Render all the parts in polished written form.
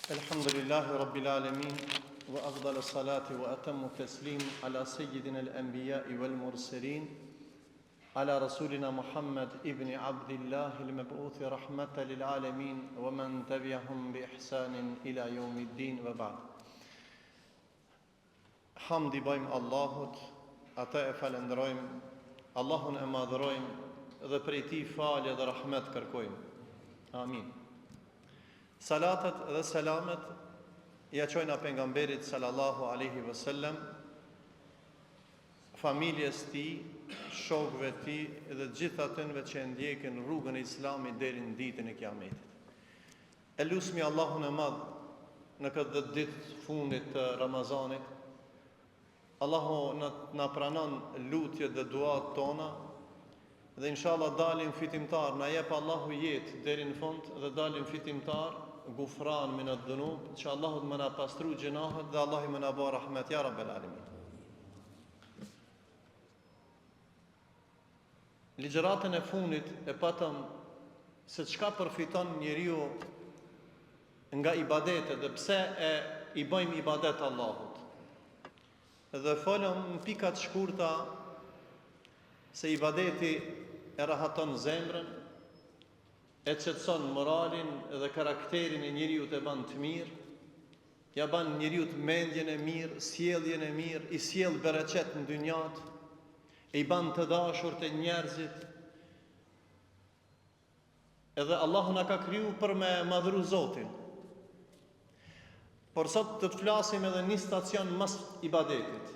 Elhamdulillahi Rabbil Alamin wa afdal salati wa atammu taslim ala sayyidina al-anbiya'i wal mursalin ala rasulina Muhammad ibn Abdillah al-mab'uth rahmatan lil alamin wa man tabi'ahum bi ihsanin ila yawmiddin wa ba'd. Hamdi bëjmë Allahut, ata e falenderojmë, Allahun e madhërojmë dhe prej tij falje dhe rahmet kërkojmë. Amin. Salatat dhe selamet ja qojna pejgamberit sallallahu alaihi wasallam, familjes tij, shokëve tij dhe gjithë atyre që ndjekin rrugën e Islamit deri në ditën e Kiametit. E lusmi Allahun e madh në këtë ditë fundit të Ramazanit. Allahu na pranon lutjet dhe duat tona dhe inshallah dalim fitimtar, na jep Allahu jetë deri në fund dhe dalim fitimtar, gufran min ad-dhunub, që Allahu të më na pastru gjunahet dhe Allahu më na bë rahmet ya rabbel alamin. Ligjëratën e fundit e patëm se çka përfiton njeriu nga ibadetet dhe pse i bëjmë ibadet Allahut. Dhe folëm në pika të shkurta se ibadeti e rahaton zemrën, e qetëson moralin dhe karakterin e njeriu të ban të mirë, ja ban njeriu të mendjen e mirë, sjelljen e mirë, i sjell bereqet në dynjat, e i ban të dashur të njerëzit. Edhe Allahu na ka kriju për me madhru Zotin. Por sot të flasim edhe një stacion mas ibadetit,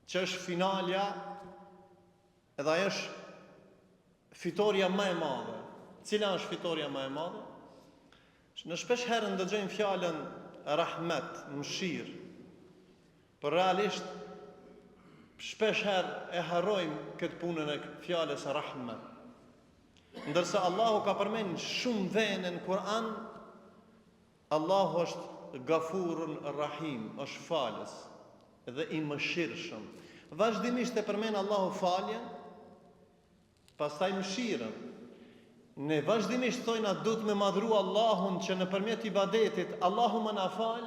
që është finalja edhe ajo është fitoria më e madhe. Cila është fitoria më e madhe? Në shpesh herë ndëgjojmë fjalën rahmet, mëshirë, por realisht shpesh herë e harrojmë këtë punën e fjalës rahmet. Ndërsa Allahu ka përmend shumë vende në Kur'an, Allahu është Gafurun Rahim, është falës dhe i mëshirshëm. Vazhdimisht e përmend Allahu faljen, pastaj mëshirën. Ne vazhdimisht thojna duhet me madhru Allahun që nëpërmjet ibadetit Allahu më na fal,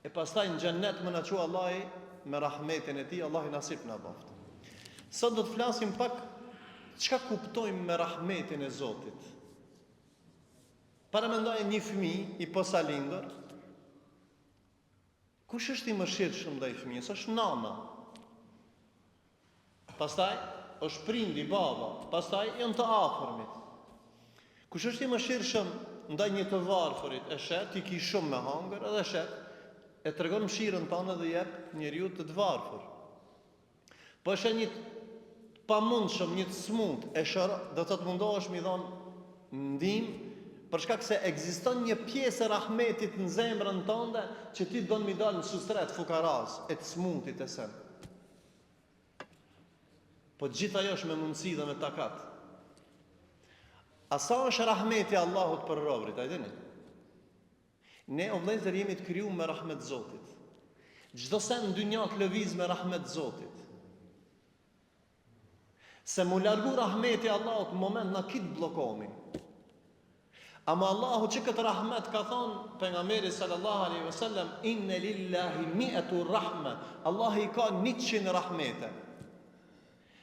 e pastaj në xhennet më na çu Allahi me rahmetin e tij, Allahu nasip na boft. Sot do të flasim pak çka kuptojmë me rahmetin e Zotit. Para mendoj një fëmijë i posalindur, kush është i mëshirshëm ndaj fëmijës? Është nana. Pastaj është prindi, baba, pastaj janë të afërmit. Kush është i mëshirshëm ndaj një të varfërit, e shet, i ki shumë me hangër, edhe shet, e tregon mëshirën tonë dhe jep njeriu të varfër. Po është një pamundshëm, një të smut, e shërë, do të të mundohesh mi dhonë ndihmë, për shkak se ekziston një pjesë e rahmetit në zemrën tënde që ti don mi dalë në sustret fukaras, e të smutit e sen. Po gjithë ajo është me mundësi dhe me takat. Asa është rahmeti Allahut për robrit, a i dini? Ne o vëllezër jemi të kriju me rahmet Zotit. Çdo sen në dynjat lëviz me rahmet Zotit. Se mu largu rahmeti Allahut në moment në kitë blokomi. Ama Allahu që këtë rahmet ka thonë pejgamberi sallallahu alaihi wasallam, inne lillahi mi'atu rahme, Allah i ka 100 rahmete.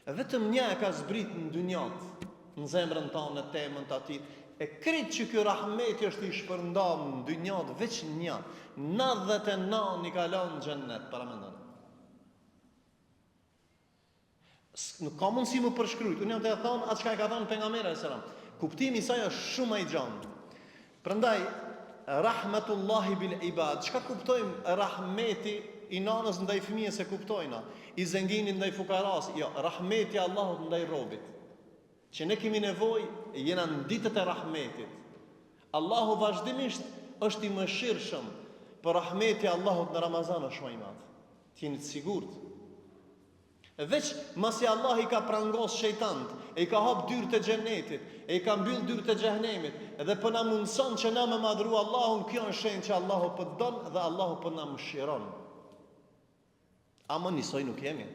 Vetëm një e ka zbrit në dynjat, në zemrën tonë, në temën të ati, e krejt që kjo rahmeti është i shpërndam në dynjat, veç një, 99 i ka lanë në xhennet, para mendon. Nuk ka mundësi më përshkrujt, unë jam të e thonë atë çka e ka thonë pejgamberi sallallahu alaihi wasallam. Kuptimi i saj është shumë i gjatë. Prandaj rahmetullahi bil ibad, çka kuptojmë rahmeti i nanës ndaj fëmijës e kuptojna, i zenginit ndaj fukaras, jo, rahmeti Allahut ndaj robit. Që ne kemi nevojë, jena në ditët e rahmetit. Allahu vazhdimisht është i mëshirshëm, por rahmeti Allahut në Ramazan është shumë i madh. Ti jeni të sigurt? Veç masi Allah i ka prangos shejtant, e i ka hap dyrët e xhenetit, e i ka mbyll dyrët e xhenemit, edhe po na mundson që na me madhru Allahun, kjo është shenjë që Allahu po don dhe Allahu po na mëshiron. Ama nisoj nuk jemi.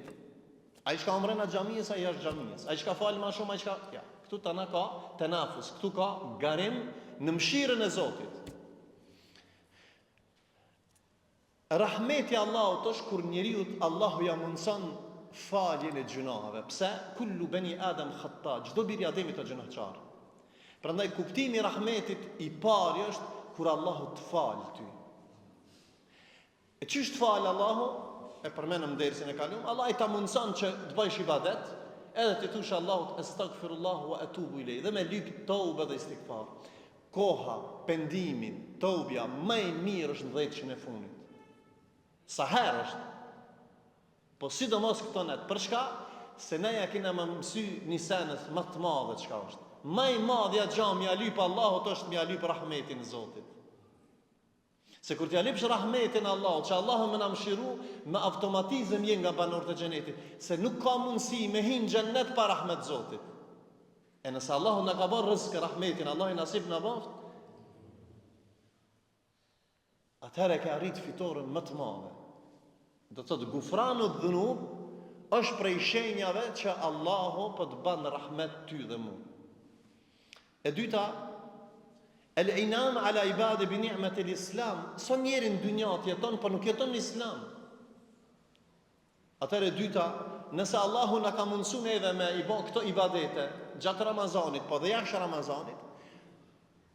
Ai që ka umrën në xhamisë, ai është xhamisë. Ai që ka fal më shumë, ai që ka, ja, këtu tani ka tenafus, këtu ka garim në mëshirën e Zotit. Rahmeti Allahut është kur njeriu Allahu ja mundson faljen e gjunave. Pse? Kullu bani Adam khata, çdo biri Ademit është gjunahçar. Prandaj kuptimi i rahmetit i parë është kur Allahu të fal ty. E çish të fal Allahu? E përmenëm dersin e kalum. Allah i ta mundson që të bësh ibadet, edhe ti thosh Allahut astaghfirullah wa atubu ilay. Dhe me lyp toba dhe istighfar. Koha, pendimin, tobja më e mirë është në 10 e fundit. Sa herë është? Po sidomos këto net. Për shka? Se ne ja kena më mësy një senës më të madhe çka është. Më i madhja xhami ja lyp Allahut është m'ja lyp rahmetin e Zotit. Se kur t'ja lypsh rahmetin Allahut, që Allahu më na mëshiru, me automatizëm je nga banorët e xhenetit, se nuk ka mundësi me hin xhennet pa rahmet Zotit. E nëse Allahu na ka bërë rrezik rahmetin, Allahu nasib na boft, atëherë ka arrit fitoren më të madhe. Do të thotë gufranu dhunub është prej shenjave që Allahu po të bën rahmet ty dhe mua. E dyta, el-inam ala ibade bi ni'mat el-islam. Son njeri në dynjat jeton, po nuk jeton në islam. Atëherë e dyta, nëse Allahu na ka mundsuar neve me i bë këto ibadete gjatë Ramazanit, po dhe jashtë Ramazanit,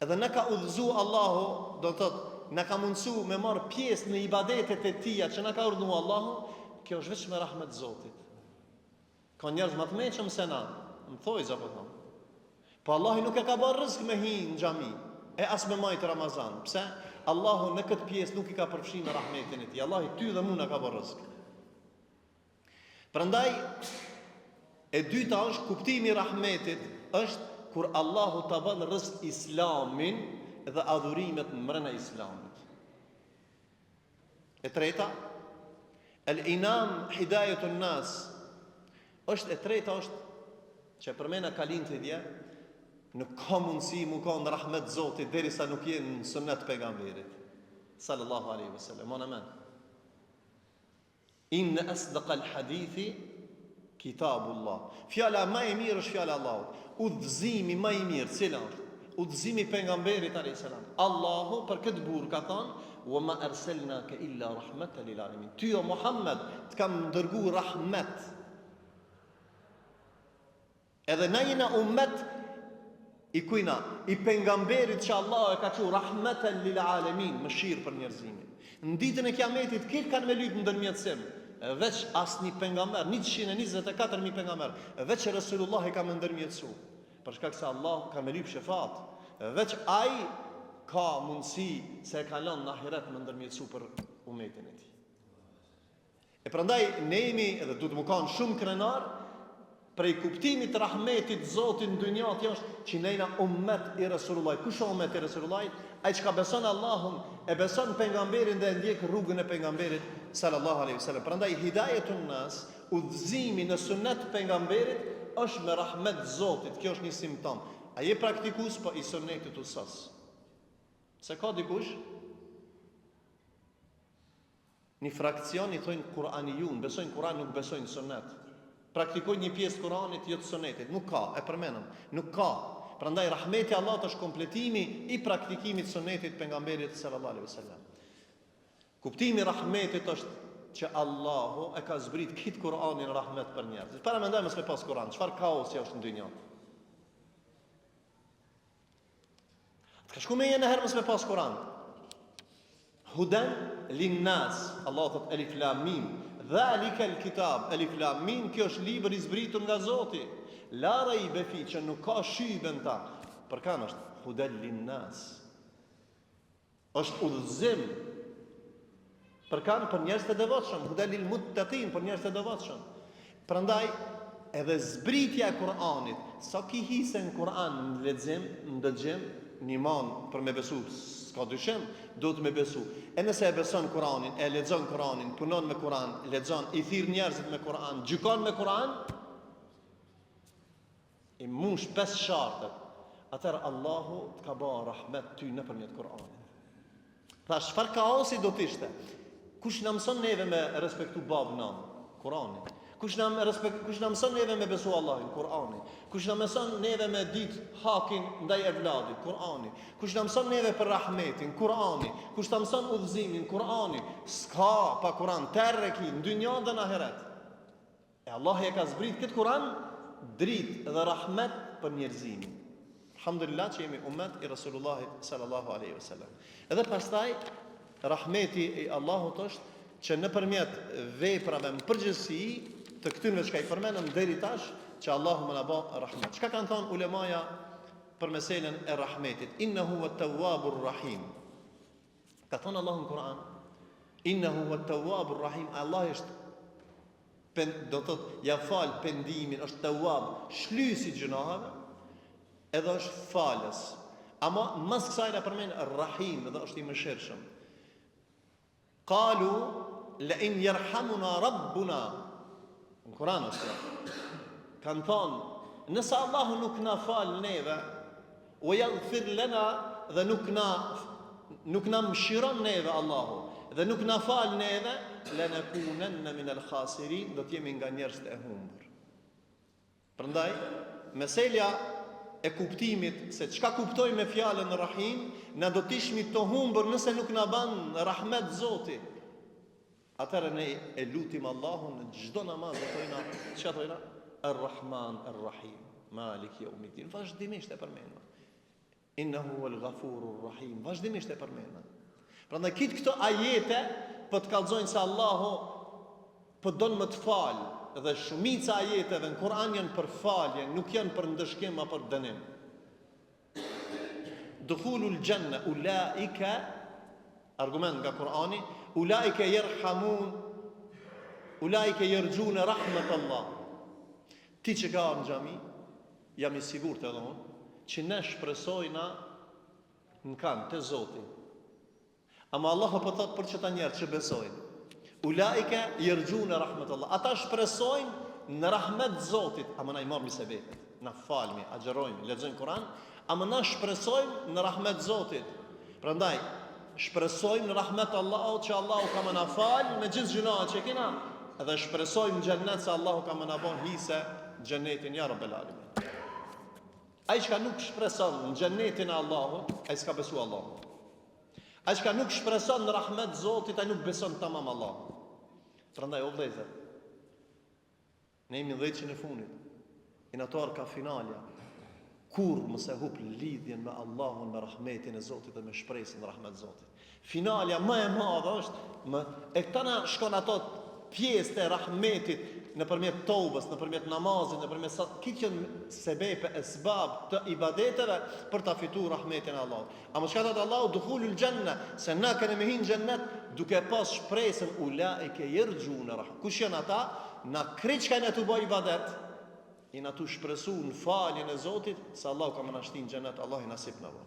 edhe na ka udhëzuar Allahu, do të thotë na ka mundsuar me marr pjesë në ibadetet e tija që na ka urdhëruar Allahu, kjo është vetëm me rahmet Zotit. Ka njerëz më të mëshëm se na, më thoj apo thon. Po Allahu nuk e ka bërë rrezik me hi në xhami, e as me majtë Ramazan. Pse? Allahu në këtë pjesë nuk i ka përfshirë me rahmetin e tij. Allahu ty dhe mua na ka bërë rrezik. Prandaj e dyta është kuptimi i rahmetit është kur Allahu ta bën rrezik Islamin dhe adhurimet në mrena Islamit. E treta, el-inam hidayatun nas. E treta është që përmena kalin të dje, nuk ka mundësi mu ka në rahmet Zotit derisa nuk jenë në sunnet pejgamberit sallallahu alaihi wasallam. Mon amen. Inna asdaqal hadithi kitabullah. Fjala më e mirë është fjala e Allahut. Udhëzimi më i mirë cila është? Udhëzimi i pejgamberit alayhis salam. Allahu për këtë burr ka thënë: "Wa ma arsalnaka illa rahmatan lil alamin." Ty o Muhammed të kam dërguar rahmet. Edhe na jena ummet i kujna, i pejgamberit që Allah e ka thënë rahmatan lil alamin, mëshirë për njerëzimin. Në ditën e Kiametit këtë kanë me lyp ndërmjetësim, veç asnjë pejgamber, 124.000 pejgamber, veç Resulullah ka më ndërmjetësu. Për shkak se Allah ka me lyp shefat, veç ai ka mundësi se e ka lënë në ahiret më ndërmjetësu për umetin e tij. E prandaj ne jemi edhe duhet të më kanë shumë krenar prej kuptimit të rahmetit Zotit në dynjat është që nejna ummet i Resulullah. Kush është ummet i Resulullah? Ai që ka beson Allahun, e beson pejgamberin dhe e ndjek rrugën e pejgamberit sallallahu alaihi wasallam. Prandaj hidayatun nas, udhëzimi në sunnet të pejgamberit është me rahmet Zotit. Kjo është një simptom. A je praktikues po i sunnetit usas? Se ka dikush një fraksion i thonë Kur'aniyun, besojnë Kur'an, nuk besojnë sunnet. Praktikojnë një pjesë Kur'anit, jo të sunnetit. Nuk ka, e përmenëm, nuk ka. Prandaj rahmeti Allahut është kompletimi i praktikimit sunnetit pejgamberit sallallahu alaihi wasallam. Kuptimi i rahmetit është që Allahu e ka zbrit këtë Kur'anin rahmet për njerëzit. Para mendojmë se pas Kur'an, çfarë kaosi është në dynjë. Ka shku me një herë me pas Kur'an. Hudan linnas. Allah thot alif lam mim. Dhalika alkitab. Alif lam mim, kjo është libër i zbritur nga Zoti. La raiba fi, që nuk ka shybën ta. Për kan është hudan linnas. Është udhëzim. Për kan për njerëz të devotshëm, hudan lil muttaqin, për njerëz të devotshëm. Prandaj edhe zbritja e Kur'anit, sa ki hisen Kur'an në lexim, në dëgjim, në iman për me besu, s'ka dyshim, do të me besu. E nëse e beson Kur'anin, e lexon Kur'anin, punon me Kur'an, lexon, i thirr njerëzit me Kur'an, gjykon me Kur'an, i mush 5 shartet. Atëherë Allahu të ka bërë rahmet ty nëpërmjet Kur'anit. Thash, çfarë kaosi do të ishte? Kush na mëson neve me respektu babën nam? Kur'ani. Kush na mëson neve me besu Allahin? Kur'ani. Kush na mëson neve me ditë hakin ndaj evladit? Kur'ani. Kush na mëson neve për rahmetin? Kur'ani. Kush na mëson udhëzimin? Kur'ani. S'ka pa Kur'an terreki në dynjë dhe në ahiret. E Allah e ka zbrit këtë Kur'an dritë dhe rahmet për njerëzimin. Alhamdulillah që jemi ummet i Rasulullahit sallallahu alaihi wasallam. Edhe pastaj rahmeti i Allahut është që nëpërmjet veprave në përgjithësi të këtynve që ka i përmenëm deri tash, që Allahu më na bë rahmet. Çka kanë thonë ulemaja për meselen e rahmetit? Innehu wat-tawwabur rahim. Ka thonë Allahu në Kur'an, innehu wat-tawwabur rahim. Allah është do të thotë ja fal pendimin, është tawwab, shlysi gjunaheve, edhe është falës. Ama mas kësaj na përmend rahim, edhe është i mëshirshëm. Qalu la in yarhamuna rabbuna. Në Kur'an është. Kanë thonë, nëse Allahu nuk na fal neve, o yaghfir lana, dhe nuk na mëshiron neve Allahu, dhe nuk na fal neve, lanakunanna min al-khasirin, do të jemi nga njerëzit e humbur. Prandaj, meselja e kuptimit se çka kuptojmë me fjalën Rahim, na do të ishmi të humbur nëse nuk na ban rahmet Zoti. Atëherë ne e lutim Allahun në çdo namaz dhe thojna, çka thojna? Ar-Rahman Ar-Rahim, Malik Yawmiddin. Vazhdimisht e përmendna. Innahu wal-Ghafurur Rahim. Vazhdimisht e përmendna. Prandaj këto ajete po të kallzojnë se Allahu po don më të fal, dhe shumica ajeteve në Kur'an janë për falje, nuk janë për ndëshkim apo për dënim. Dukhulul janna ulaika, argument nga Kur'ani, ulaika yerhamun, ulaika yarjuna rahmat Allah. Ti që ka në xhami, jam i sigurt edhe unë, që ne shpresojna në kanë të Zoti. Ama Allah po thot për çeta njerëz që besojnë. Ulaika yarjuna rahmat Allah. Ata shpresojnë në rahmet Zotit, ama na i marrmi se vetë. Na falmi, agjerojmë, lexojmë Kur'an, ama na shpresojmë në rahmet Zotit. Prandaj shpresojmë në rahmet Allahut që Allahu ka më na fal me gjithë gjunahet që kena, dhe shpresojmë në xhennet se Allahu ka më na bën hise xhennetin ya rabbel alamin. Ai që nuk shpreson në xhennetin e Allahut, ai s'ka besu Allahun. Ai që nuk shpreson në rahmet Zotit, ai nuk beson tamam Allahun. Prandaj o vëllezër, ne jemi 10 në fundit. Inator ka finalja. Kur mos e hup lidhjen me Allahun, me rahmetin e Zotit dhe me shpresën në rahmet Zotit. Finalja më e madhe është e këta na shkon ato pjesë të rahmetit nëpërmjet toubës, nëpërmjet namazit, nëpërmjet këtë janë sebepe esbab të ibadeteve për ta fituar rahmetin e Allahut. Ama çka thot Allahu dukhulul janna, se na kanë me hin xhennet duke pas shpresën ulaike yerjuna rahmet. Kush janë ata? Na kriç kanë të bëj ibadet, i na tu shpresu në faljen e Zotit, se Allahu ka më na shtin xhennet, Allah i nasip na vot.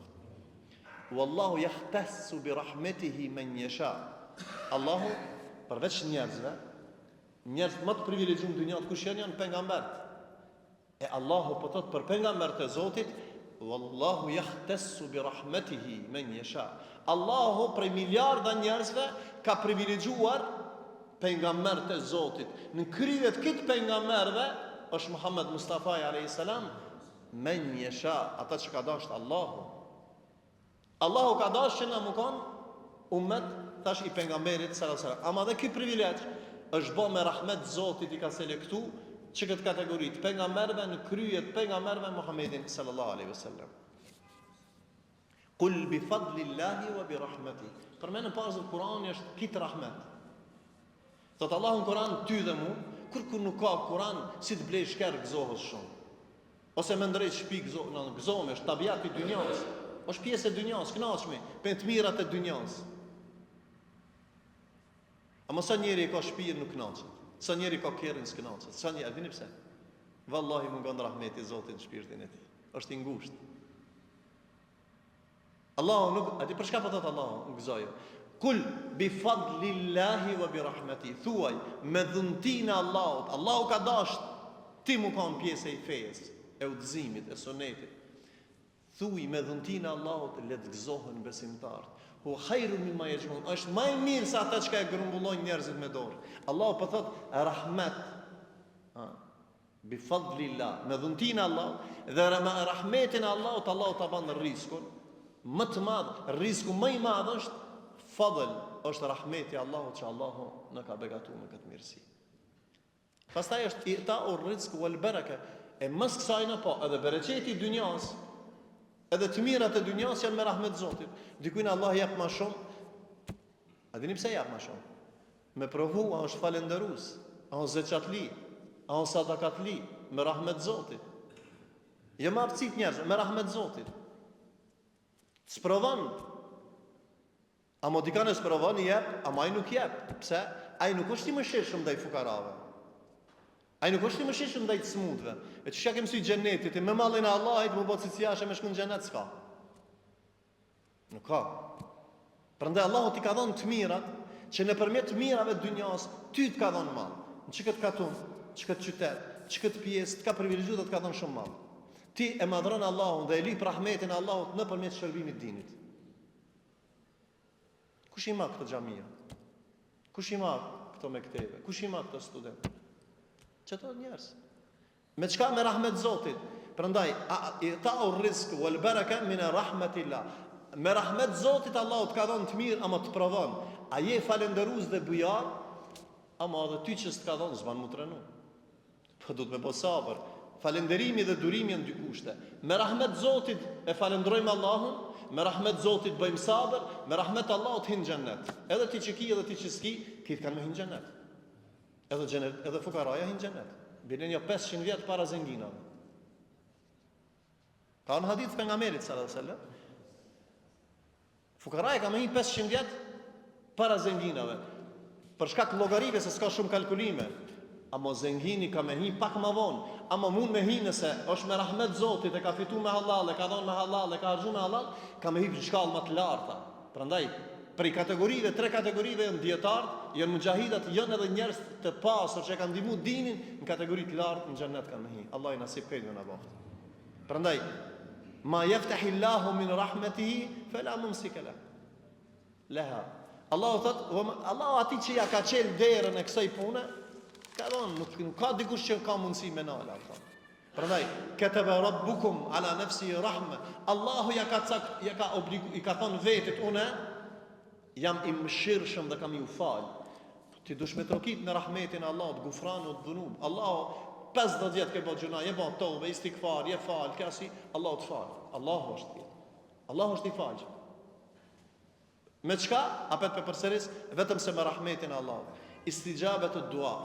Wallahu yahtassu bi rahmetihi man yasha. Allahu përveç njerëzve, njerëz më të privilegjuar në dynjë kush janë pejgamberët. E Allahu po thot për pejgamberët e Zotit, wallahu yahtassu bi rahmetihi man yasha. Allahu për miliarda njerëzve ka privilegjuar pejgamberët e Zotit. Në kryet këtë pejgamberëve është Muhammed Mustafa alayhis salam, men yasha, ata që ka dashur Allahu. Allahu ka dashur që na më kon ummet tash i pejgamberit sallallahu alaihi wasallam. Ama dhe ky privilegj është bë me rahmet Zotit i ka selektu që këtë kategori të pejgamberëve në kryet pejgamberëve Muhammedin sallallahu alaihi wasallam. Qul bi fadlillahi wa bi rahmatihi. Për më në pasë Kurani është kitë rahmet. Thot Allahu në Kur'an ty dhe mu, kur nuk ka Kur'an, si të blej shkerë gëzohës shumë. Ose me ndrejt shpi gëzohme, është tabiat i dynjas, është pjesë e dynjas, knaqmi, për të mirat e dynjas. Ama sa njeri ka shpirë nuk knaqet, sa njeri ka kërën s'knaqet, sa njeri, dini pse? Vallahi mungon rahmeti Zotit në shpirtin e ti, është i ngusht. Allahu nuk, ati për shka po thot Allahu në gëzojo? Kul bi fadlillahi wa bi rahmeti. Thuaj me dhuntin e Allahut. Allahu ka dasht ti mu kanë pjesë e fejes, e udhëzimit, e sunetit. Thuaj me dhuntin e Allahut le të gëzohen besimtarët. Hu khairun mimma yajmun. Është më i mirë se ata që e grumbullojnë njerëzit me dorë. Allahu po thot rahmet. Bi fadlillah, me dhuntin Allah dhe me rahmetin Allah ta ban rizkun më të madh. Rizku më i madh është fadl, është rahmeti Allahut që Allahu në ka begatuar me këtë mirësi. Pastaj është i'ta'ur rizq wal baraka. E mos kësajna po, edhe bereqeti i dunjas, edhe të mirat e dunjas janë me rahmet Zotit. Dikujt Allah jep më shumë. A dini pse jep më shumë? Me provu, a është falendërues, a është zeqatli, a është sadakatli, me rahmet Zotit. Jo më apëcit njerëz, me rahmet Zotit. Sprovon. Amo dikane sprovon i jep, ama ai nuk jep. Pse? Ai nuk është i mëshirshëm ndaj fukarave. Ai nuk është i mëshirshëm ndaj të smutëve. E çka kemi sy xhenetit, me mallin e Allahit, më bëhet si jashtë me shkon në xhenet s'ka. Nuk ka. Prandaj Allahu t'i ka dhënë të mirat, që nëpërmjet të mirave të dunjas, ty të ka dhënë mall. Në çka katun, çka qytet, çka pjesë, të ka privilegjuar të ka dhënë shumë mall. Ti e madhron Allahun dhe e lip rahmetin e Allahut nëpërmjet shërbimit të dinit. Kush i ma këtë xhamia? Kush i ma këto mektebe? Kush i ma këto studentë? Çeto njerëz. Me çka? Me rahmet Zotit. Prandaj ta'ur rizq wal baraka min rahmatillah. Me rahmet Zotit Allahu të ka dhënë të mirë, ama të provon. A je falendërues dhe bujar, ama edhe ty që s'ka dhënë s'ban mu trenu. Po duhet me bo sabër. Falënderimi dhe durimi janë dy kushte. Me rahmet Zotit e falendrojmë Allahun, me rahmet Zotit bëjmë sabër, me rahmet Allahut hin xhennet. Edhe ti që ki edhe ti që s'ki, ti kanë me hin xhennet. Edhe fukaraja hin xhennet. Bile një 500 vjet para zenginave. Ka në hadith pejgamberit sallallahu alaihi wasallam. Fukaraja ka me hin 500 vjet para zenginave. Për shkak llogarive se s'ka shumë kalkulime. Amo zengini ka me hi pak më vonë. Ama mund me hi nëse është me rahmet Zotit, e ka fitu me halal, e ka dhonë me halal, e ka harxhu me halal, ka me hi për shkallë më të larta. Prandaj, prej kategorive, 3 kategorive janë dietarët, janë muxahidat, janë edhe njerëz të pasur që e kanë ndihmuar dinin në kategori të lartë në xhennet kanë me hi. Allah i nasib këtë në baft. Prandaj, ma yaftahillahu min rahmetihi fala mumsika laha. Allahu thot, Allahu ati që ja ka çel derën e kësaj pune, ka thonë, nuk ka dikush që ka mundësi me nala. Prandaj, kataba rabbukum ala nafsi rahme. Allahu i ka thonë vetit, une jam i mëshirshëm dhe kam ju fal. Ti dush me trokit në rahmetin e Allahut, gufranu dhunub. Allahu 50 vjet ke bërë gjuna, je bën tobe, istikfar, je fal, kasi, Allahu të fal. Allahu është ti. Allahu është i falë. Me çka? Apet për përsëris, vetëm se me rahmetin e Allahut. Istijabet e dua.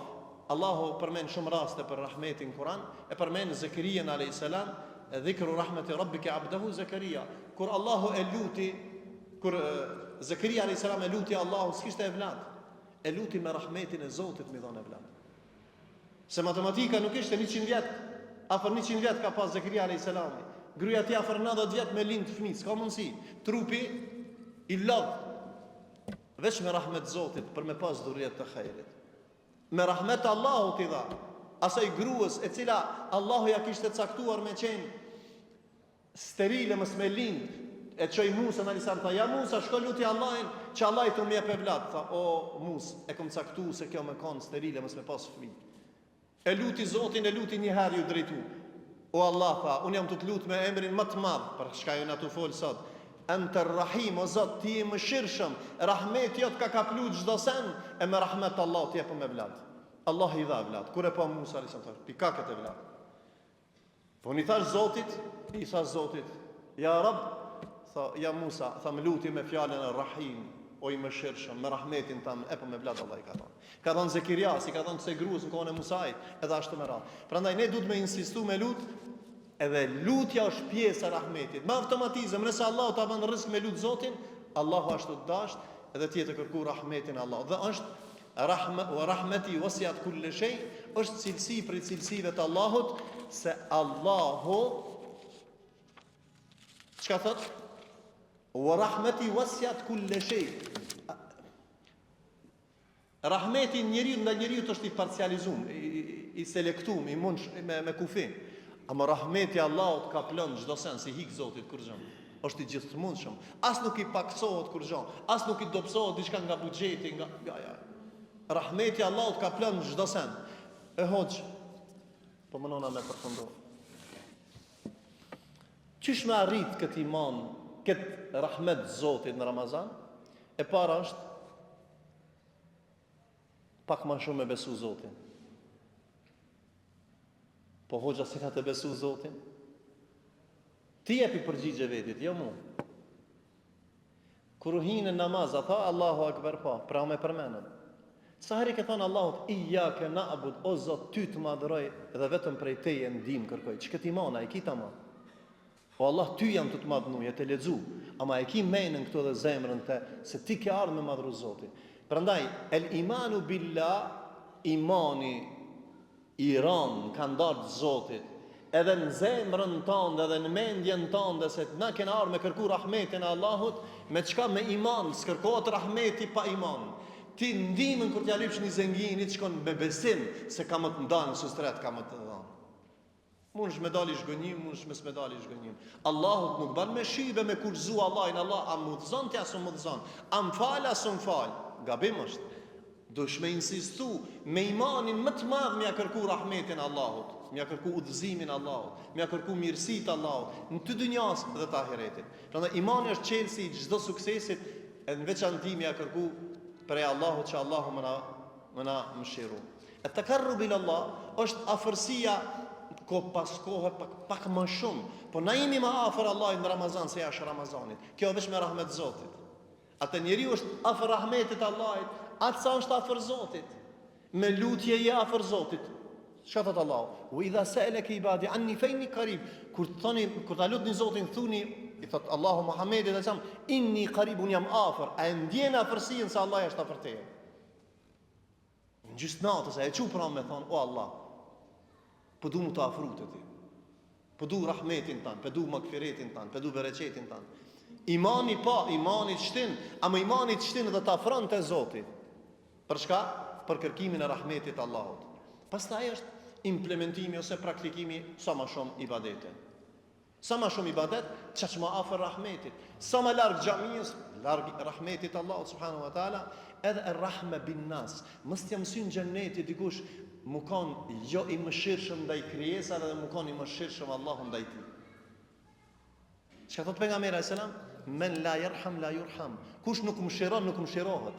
Allahu përmend shumë raste për rahmetin në Kur'an, e përmend Zekerian alayhis salam, dhikru rahmeti rabbika abdahu Zakaria. Kur Allahu e luti, kur Zakaria alayhis salam e luti Allahu, s'kishte evlad. E luti me rahmetin e Zotit mi dhon evlad. Se matematika nuk ishte 100 vjet, afër 100 vjet ka pas Zakaria alayhis salam. Gruaja ti afër 90 vjet me lind fëmijë, s'ka mundsi. Trupi i lodh. Veç me rahmet Zotit për me pas dhurrijet të khairit. Me rahmet Allahut i dha asaj gruas e cila Allahu ja kishte caktuar me qenë sterile, mos me lind, e çoi Musa alayhis salam, tha ja Musa, shko luti Allahin që Allah i të më jep evlad. Tha o Musa, e kam caktuar se kjo më kon sterile, mos me pas fëmijë. E luti Zotin, e luti një herë ju drejtu. O Allah, tha, unë jam të të lutë me emrin më të madh, për çka ju na tu fol sot. Anta Rahim, o Zot, ti je mëshirshëm, rahmeti jot ka kaplu çdo sen, e me rahmet Allah ti jep me evlad. Allah i dha evlad. Kur e pa Musa alayhis salam, pika këtë evlad. Po i thash Zotit, i thash Zotit, ja Rabb, tha ja Musa, tha më luti me fjalën e Rahim, o i mëshirshëm, me rahmetin tam, e pa me evlad Allah i ka dhënë. Ka dhënë Zekiria, si ka dhënë kësaj gruas në kohën e Musait, edhe ashtu me radhë. Prandaj ne duhet me insistu me lut. Edhe lutja është pjesë e rahmetit. Me automatizëm, nëse Allahu ta bën rrezik me lut Zotin, Allahu ashtu të dasht, edhe ti të kërku rahmetin e Allahut. Dhe është rahmeti wasiat kulli shay, është cilësi për cilësive të Allahut, se Allahu çka thot? Wa rahmeti wasiat kulli shay. Rahmeti njeriu ndaj njeriu është i parcializuar, i selektuar, i mund me kufin. Ama rahmeti Allahut ka plën çdo sen, si hik Zotit kur gjën. Është i gjithëmundshëm. As nuk i paksohet kur gjën, as nuk i dobësohet diçka nga buxheti, nga. Rahmeti Allahut ka plën çdo sen. E hoxh, Po mënona me përfundu. Qysh me arrit këtë iman, këtë rahmet Zotit në Ramazan? E para është pak ma shumë me besu Zotin. Po hoxha si ka të besu Zotin? Ti jepi përgjigje vetit, jo mu. Kur u hinë në namaz, a tha Allahu Akbar, pa, pra me përmenën. Sa herë ke thonë Allahut, iyyake na'bud, o Zot, ty të madhëroj dhe vetëm prej teje ndihmë kërkoj. Ç'ket imana, e ki tamam. Po Allah, ty jam të madhnuj, e të lexu, ama e ki menën këtu dhe zemrën te se ti ke ardhur me madhru Zotin. Prandaj el imanu billah, imani i rënd ka ndarë Zotit. Edhe në zemrën tënde dhe në mendjen tënde se na kena ardhur me kërku rahmetin e Allahut, me çka me iman, s'kërkohet rahmeti pa iman. Ti ndihmën kur t'ja lypsh një zënginit, shkon me besim se ka më të ndanë, sustret ka më të dhanë. Mund është me dali shgënjim, mund është me s'me dali shgënjim. Allahut nuk ban me shive me kurzu Allahin, Allah a mudhzon t'ja su mudhzon, a m'fal a su m'fal. Gabim është. Dush me insistu me imanin më të madh m'ja kërku rahmetin Allahut, m'ja kërku udhëzimin Allahut, m'ja kërku mirësit Allahut, në të dynjas dhe të ahiretit. Prandaj imani është çelësi i çdo suksesit, e në veçanti m'ja kërku prej Allahut që Allahu më na mëshiru. E të karru bil Allah është afërsia ko pas kohë pak më shumë, po na jemi më afër Allahit në Ramazan se jashtë Ramazanit. Kjo veç me rahmet Zotit. Atë njeriu është afër rahmetit Allahit, atë sa është afër Zotit. Me lutje je afër Zotit. Çka thot Allahu? Wa idha sa'alaka ibadi anni fa inni qarib. Kur ta lutni Zotin thuni, i thot Allahu Muhammedit sallallahu alaihi wasallam, inni qaribun, jam afër. A e ndjen afërsinë se Allah është afër teje? Në gjysmë natës e çu pranë me thon, o Allah, po du mu të afru të ti, po du rahmetin tanë, po du magfiretin tanë, po du bereqetin tanë. Imani pa, imani të shtin, ama imani të shtin dhe të afran të Zotit. Për shka? Për kërkimin e rahmetit Allahut. Pastaj është implementimi ose praktikimi sa ma shumë ibadete. Sa ma shumë ibadet, që ma afër rahmetit. Sa ma largë gjamiës, largë rahmetit Allahut subhanahu wa ta'ala, edhe e rahme bin nas. Mës t'jam synë gjenneti dikush, mu kanë jo i mëshirshëm ndaj krijesave dhe mu kanë i mëshirshëm Allahu ndaj tij. Çka thot pejgamberi alayhis salam? Men la yarham la yurham. Kush nuk mëshiron nuk mëshirohet.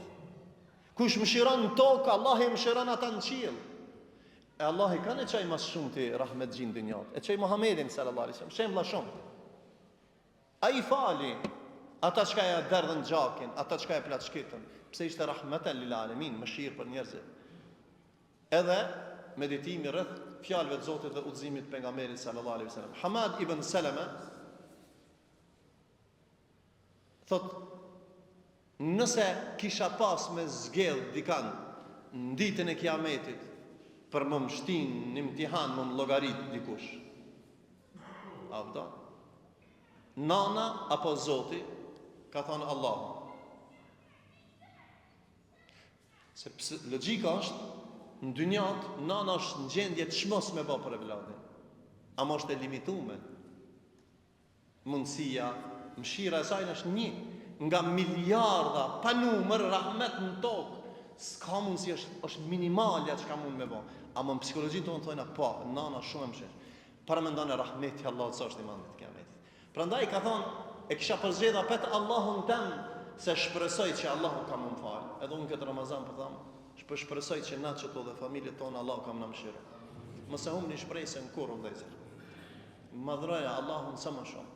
Kush mëshiron në tokë, Allah i mëshiron ata në qiell. E Allah i kanë çaj më shumë ti rahmet gjin dynjat. E çaj Muhamedit sallallahu alaihi wasallam, shemblla shumë. Ai fali ata çka ja derdhën gjakin, ata çka e plaçkitën, pse ishte rahmeten lil alamin, mëshirë për njerëzit. Edhe meditimi rreth fjalëve të Zotit dhe udhëzimit të pejgamberit sallallahu alaihi wasallam. Hamad ibn Salama thot, nëse kisha pas me zgjedh dikan në ditën e Kiametit për më mshtin në imtihan, më më llogarit dikush, avda, nana apo Zoti, ka thonë Allahu. Sepse logjika është, në dynjat, nana është në gjendje të çmos me bë për evladin. Ama është e limituar. Mundësia, mëshira e saj është një nga miliarda pa numër rahmet në tokë. S'ka mundësi, është minimalja që ka mund me bë. Ama në psikologjinë tonë thonë po, nana shumë e mëshirshme. Para mendon e rahmeti Allahut sa është i madh të Kiametit. Prandaj ka thonë, e kisha përzgjedha pet Allahun tem se shpresoj që Allahu ka më fal. Edhe unë këtë Ramazan po them, shpresoj që na çto dhe familjet tona Allahu ka më mëshirë. Mos e humni shpresën kurrë vëllezër. Madhroja Allahun sa më shumë.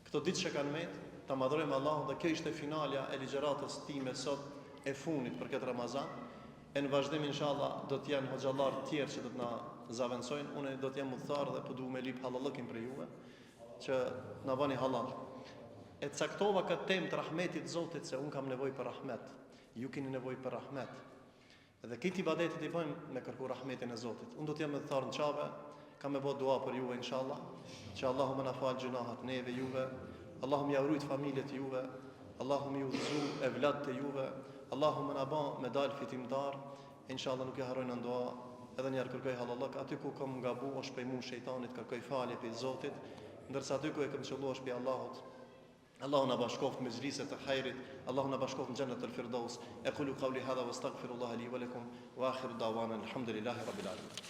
Këto ditë që kanë met, ta madhrojmë Allahun dhe kjo ishte finalja e ligjëratës time sot e fundit për këtë Ramazan. E në vazhdim inshallah do të janë hoxhallar të tjerë që do të na zaventësojnë. Unë do të jam udhëtar dhe po duam me lip halallëkin për juve që na bani halal. E caktova këtë temë të rahmetit Zotit se unë kam nevojë për rahmet. Ju keni nevojë për rahmet. Dhe këtë ibadetit i bëjmë me kërku rahmetin e Zotit. Unë do të jam udhëtar në Çave, kam me bë dua për juve inshallah, që Allahu më na fal gjunahat neve juve, Allahu më urrit familjet juve, Allahu më udhëzoj evlat të juve, Allahu më na bë me dal fitimtar. Inshallah nuk e harrojnë në dua. Edhe një herë kërkoj halallëk, aty ku kam gabu është prej mund shejtanit, kërkoj falje për Zotit, ndërsa aty ku e kam qelluar është për Allahut. Allahu na bashkoft me zhrisët e hajrit, Allahu na bashkoft në xhennet el-firdaus. Aqulu qawli hadha wastaghfirullaha li wa lakum wa akhiru da'wana alhamdulillahi rabbil alamin.